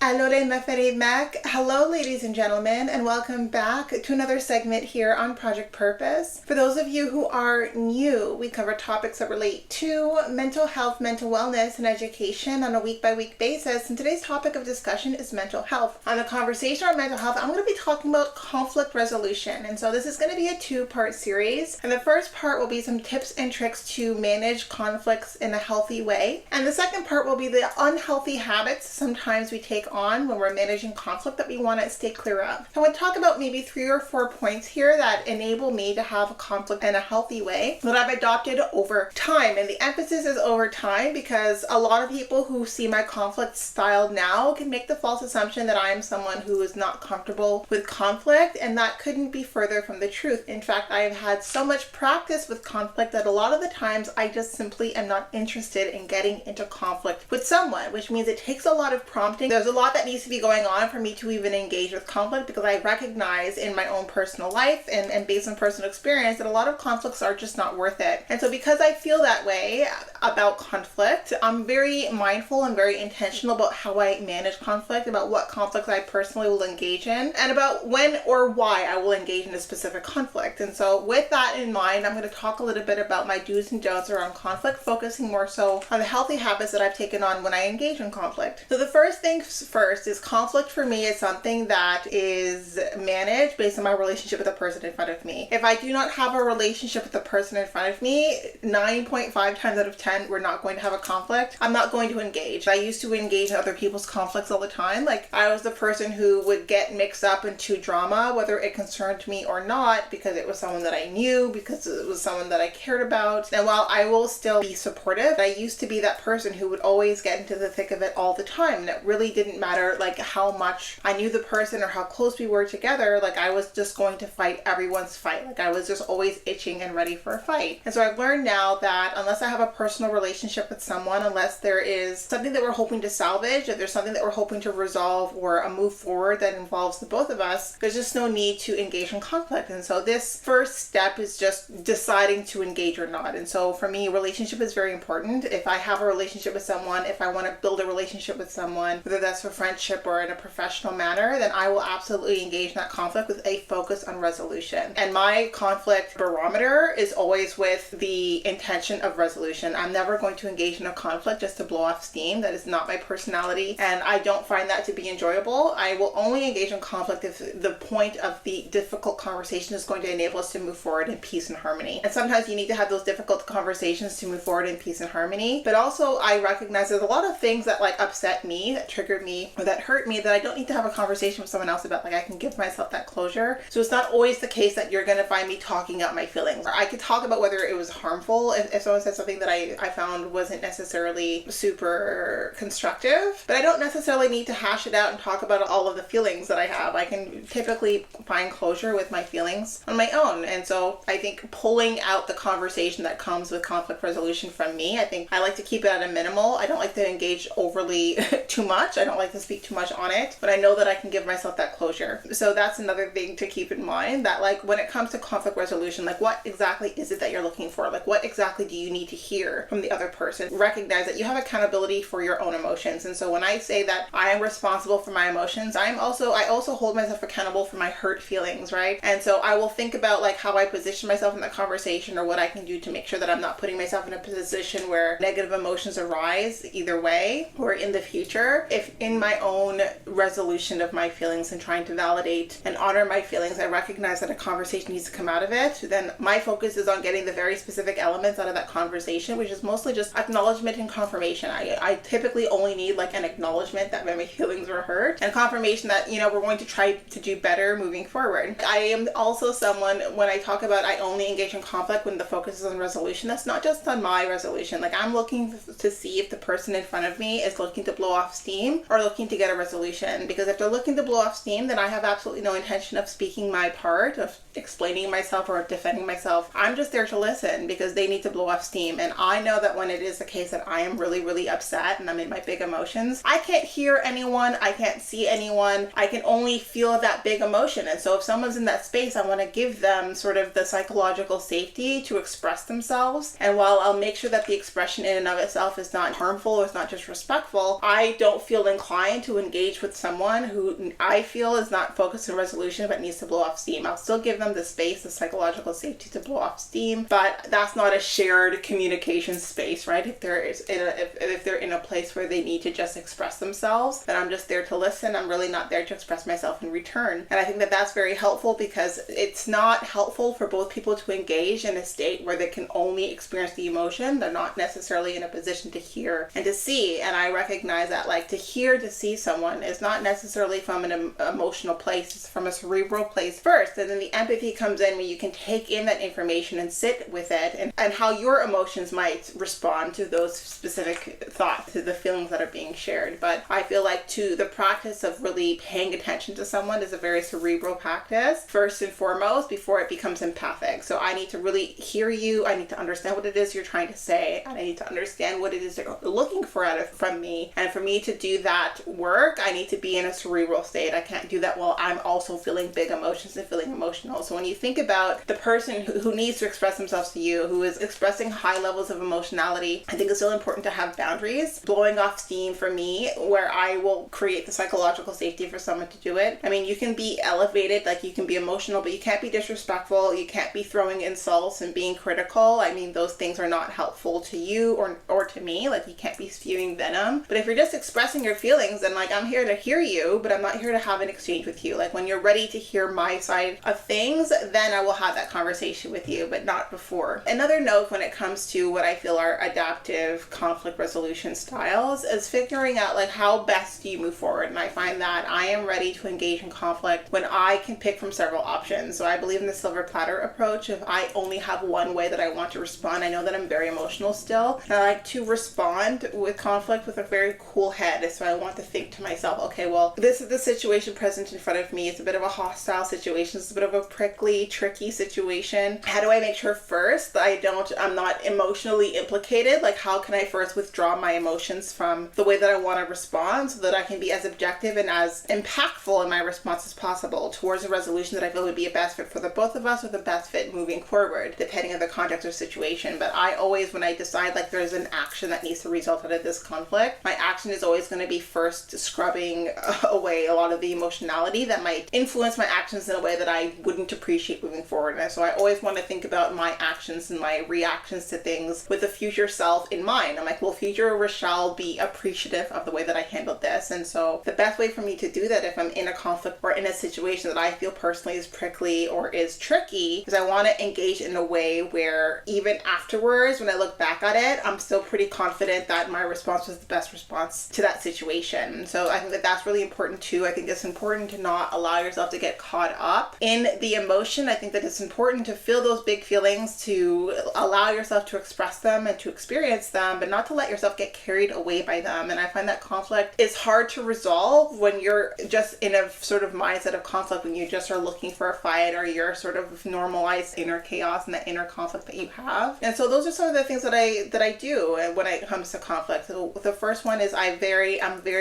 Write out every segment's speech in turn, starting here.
Allora Mefere Mac. Hello ladies and gentlemen, and welcome back to another segment here on Project Purpose. For those of you who are new, we cover topics that relate to mental health, mental wellness, and education on a week-by-week basis. And today's topic of discussion is mental health. On the conversation on mental health, I'm going to be talking about conflict resolution. And so this is going to be a two-part series. And the first part will be some tips and tricks to manage conflicts in a healthy way. And the second part will be the unhealthy habits sometimes we take on when we're managing conflict that we want to stay clear of. I want to talk about maybe 3 or 4 points here that enable me to have a conflict in a healthy way that I've adopted over time. And the emphasis is over time because a lot of people who see my conflict style now can make the false assumption that I am someone who is not comfortable with conflict, and that couldn't be further from the truth. In fact, I have had so much practice with conflict that a lot of the times I just simply am not interested in getting into conflict with someone, which means it takes a lot of prompting. There's a lot that needs to be going on for me to even engage with conflict, because I recognize in my own personal life and based on personal experience that a lot of conflicts are just not worth it. And so because I feel that way about conflict, I'm very mindful and very intentional about how I manage conflict, about what conflicts I personally will engage in, and about when or why I will engage in a specific conflict. And so with that in mind, I'm going to talk a little bit about my do's and don'ts around conflict, focusing more so on the healthy habits that I've taken on when I engage in conflict. So the first thing first is conflict for me is something that is managed based on my relationship with the person in front of me. If I do not have a relationship with the person in front of me, 9.5 times out of 10, we're not going to have a conflict. I'm not going to engage. I used to engage in other people's conflicts all the time. Like, I was the person who would get mixed up into drama, whether it concerned me or not, because it was someone that I knew, because it was someone that I cared about. And while I will still be supportive, I used to be that person who would always get into the thick of it all the time. And it really didn't matter like how much I knew the person or how close we were together. Like, I was just going to fight everyone's fight. Like, I was just always itching and ready for a fight. And so I've learned now that unless I have a personal relationship with someone, unless there is something that we're hoping to salvage, if there's something that we're hoping to resolve or a move forward that involves the both of us, there's just no need to engage in conflict. And so this first step is just deciding to engage or not. And so for me, relationship is very important. If I have a relationship with someone, if I want to build a relationship with someone, whether that's for friendship or in a professional manner, then I will absolutely engage in that conflict with a focus on resolution. And my conflict barometer is always with the intention of resolution. I'm never going to engage in a conflict just to blow off steam. That is not my personality, and I don't find that to be enjoyable. I will only engage in conflict if the point of the difficult conversation is going to enable us to move forward in peace and harmony. And sometimes you need to have those difficult conversations to move forward in peace and harmony. But also I recognize there's a lot of things that like upset me, that triggered me, or that hurt me, that I don't need to have a conversation with someone else about. Like, I can give myself that closure. So it's not always the case that you're going to find me talking out my feelings. I could talk about whether it was harmful if someone said something that I found wasn't necessarily super constructive, but I don't necessarily need to hash it out and talk about all of the feelings that I have. I can typically find closure with my feelings on my own. And so I think pulling out the conversation that comes with conflict resolution from me, I think I like to keep it at a minimal. I don't like to engage overly too much. I don't like to speak too much on it, but I know that I can give myself that closure. So that's another thing to keep in mind, that like when it comes to conflict resolution, like what exactly is it that you're looking for? Like, what exactly do you need to hear from the other person? Recognize that you have accountability for your own emotions. And so when I say that I am responsible for my emotions, I also hold myself accountable for my hurt feelings, right? And so I will think about like how I position myself in that conversation, or what I can do to make sure that I'm not putting myself in a position where negative emotions arise either way or in the future. If in my own resolution of my feelings and trying to validate and honor my feelings, I recognize that a conversation needs to come out of it, then my focus is on getting the very specific elements out of that conversation, which is mostly just acknowledgement and confirmation. I typically only need like an acknowledgement that my feelings were hurt, and confirmation that, you know, we're going to try to do better moving forward. I am also someone, when I talk about I only engage in conflict when the focus is on resolution, that's not just on my resolution. Like, I'm looking to see if the person in front of me is looking to blow off steam or looking to get a resolution. Because if they're looking to blow off steam, then I have absolutely no intention of speaking my part, of explaining myself or of defending myself. I'm just there to listen because they need to blow off steam. And I know that when it is the case that I am really, really upset and I'm in my big emotions, I can't hear anyone, I can't see anyone, I can only feel that big emotion. And so if someone's in that space, I want to give them sort of the psychological safety to express themselves. And while I'll make sure that the expression in and of itself is not harmful or it's not disrespectful, I don't feel inclined fine to engage with someone who I feel is not focused on resolution but needs to blow off steam. I'll still give them the space, the psychological safety to blow off steam, but that's not a shared communication space, right? If they're in a place where they need to just express themselves, then I'm just there to listen. I'm really not there to express myself in return. And I think that that's very helpful, because it's not helpful for both people to engage in a state where they can only experience the emotion. They're not necessarily in a position to hear and to see. And I recognize that, like, to hear, to see someone is not necessarily from an emotional place. It's from a cerebral place first. And then the empathy comes in when you can take in that information and sit with it, and how your emotions might respond to those specific thoughts, to the feelings that are being shared. But I feel like the practice of really paying attention to someone is a very cerebral practice, first and foremost, before it becomes empathic. So I need to really hear you. I need to understand what it is you're trying to say, and I need to understand what it is you're looking for from me. And for me to do that work, I need to be in a cerebral state. I can't do that while I'm also feeling big emotions and feeling emotional. So when you think about the person who needs to express themselves to you, who is expressing high levels of emotionality, I think it's still important to have boundaries. Blowing off steam for me, where I will create the psychological safety for someone to do it. I mean, you can be elevated, like you can be emotional, but you can't be disrespectful. You can't be throwing insults and being critical. I mean, those things are not helpful to you or to me. Like, you can't be spewing venom. But if you're just expressing your feelings, then like, I'm here to hear you, but I'm not here to have an exchange with you. Like, when you're ready to hear my side of things, then I will have that conversation with you, but not before. Another note when it comes to what I feel are adaptive conflict resolution styles is figuring out, like, how best do you move forward. And I find that I am ready to engage in conflict when I can pick from several options. So I believe in the silver platter approach. If I only have one way that I want to respond, I know that I'm very emotional still, and I like to respond with conflict with a very cool head. So I want to think to myself, okay, well, this is the situation present in front of me. It's a bit of a hostile situation. It's a bit of a prickly, tricky situation. How do I make sure first that I'm not emotionally implicated? Like, how can I first withdraw my emotions from the way that I want to respond, so that I can be as objective and as impactful in my response as possible towards a resolution that I feel would be a best fit for the both of us, or the best fit moving forward, depending on the context or situation. But I always, when I decide like there's an action that needs to result out of this conflict, my action is always going to be first scrubbing away a lot of the emotionality that might influence my actions in a way that I wouldn't appreciate moving forward. And so I always want to think about my actions and my reactions to things with the future self in mind. I'm like, will future Rochelle be appreciative of the way that I handled this? And so the best way for me to do that, if I'm in a conflict or in a situation that I feel personally is prickly or is tricky, is I want to engage in a way where even afterwards, when I look back at it, I'm still pretty confident that my response was the best response to that situation. So I think that that's really important too. I think it's important to not allow yourself to get caught up in the emotion. I think that it's important to feel those big feelings, to allow yourself to express them and to experience them, but not to let yourself get carried away by them. And I find that conflict is hard to resolve when you're just in a sort of mindset of conflict, when you just are looking for a fight, or you're sort of normalized inner chaos and that inner conflict that you have. And so those are some of the things that I do when it comes to conflict. So the first one is I'm very,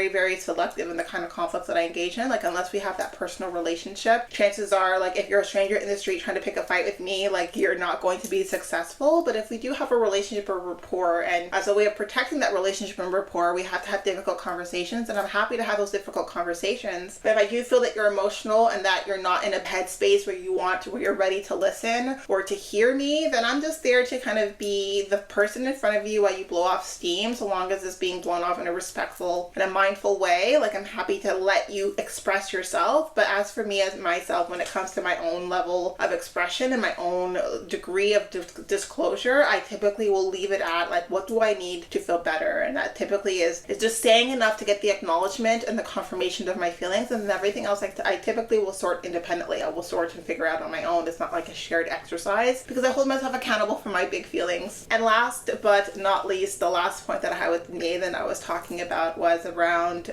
very selective in the kind of conflicts that I engage in. Like, unless we have that personal relationship, chances are, like, if you're a stranger in the street trying to pick a fight with me, like, you're not going to be successful. But if we do have a relationship or rapport, and as a way of protecting that relationship and rapport, we have to have difficult conversations, and I'm happy to have those difficult conversations. But if I do feel that you're emotional and that you're not in a headspace where you're ready to listen or to hear me, then I'm just there to kind of be the person in front of you while you blow off steam, so long as it's being blown off in a respectful and a mindful way. Like, I'm happy to let you express yourself. But as for me, as myself, when it comes to my own level of expression and my own degree of disclosure, I typically will leave it at, like, what do I need to feel better? And that typically is just saying enough to get the acknowledgement and the confirmation of my feelings, and then everything else I typically will sort independently. I will sort and figure out on my own. It's not like a shared exercise, because I hold myself accountable for my big feelings. And last but not least, the last point that I with Nathan I was talking about was around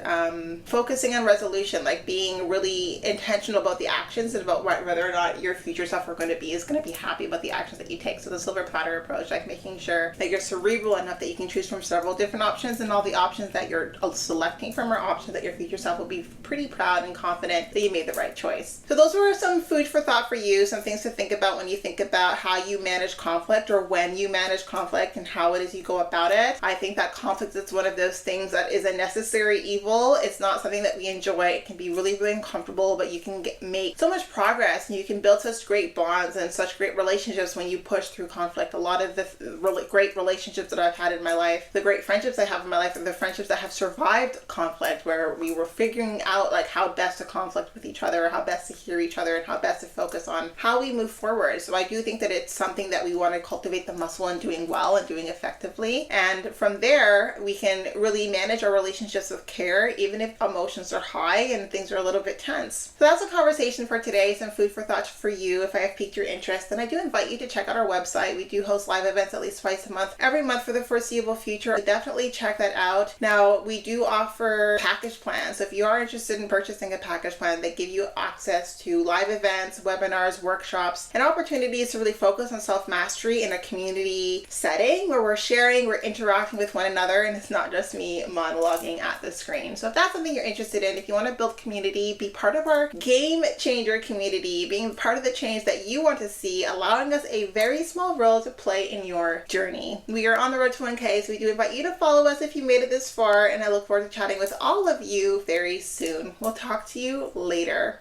focusing on resolution, like being really intentional about the actions and about whether or not your future self is going to be happy about the actions that you take. So the silver platter approach, like making sure that you're cerebral enough that you can choose from several different options, and all the options that you're selecting from are options that your future self will be pretty proud and confident that you made the right choice. So those were some food for thought for you, some things to think about when you think about how you manage conflict, or when you manage conflict, and how it is you go about it. I think that conflict is one of those things that is a necessary very evil. It's not something that we enjoy. It can be really, really uncomfortable, but you can make so much progress, and you can build such great bonds and such great relationships when you push through conflict. A lot of the really great relationships that I've had in my life, the great friendships I have in my life, are the friendships that have survived conflict, where we were figuring out like how best to conflict with each other, how best to hear each other, and how best to focus on how we move forward. So I do think that it's something that we want to cultivate the muscle in doing well and doing effectively. And from there, we can really manage our relationships with care, even if emotions are high and things are a little bit tense. So that's a conversation for today, some food for thought for you. If I have piqued your interest, then I do invite you to check out our website. We do host live events at least twice a month, every month for the foreseeable future. Definitely check that out. Now, we do offer package plans. So if you are interested in purchasing a package plan, they give you access to live events, webinars, workshops, and opportunities to really focus on self-mastery in a community setting where we're sharing, we're interacting with one another, and it's not just me monologuing at the screen. So if that's something you're interested in, if you want to build community, be part of our game changer community, being part of the change that you want to see, allowing us a very small role to play in your journey. We are on the road to 1K, so we do invite you to follow us if you made it this far, and I look forward to chatting with all of you very soon. We'll talk to you later.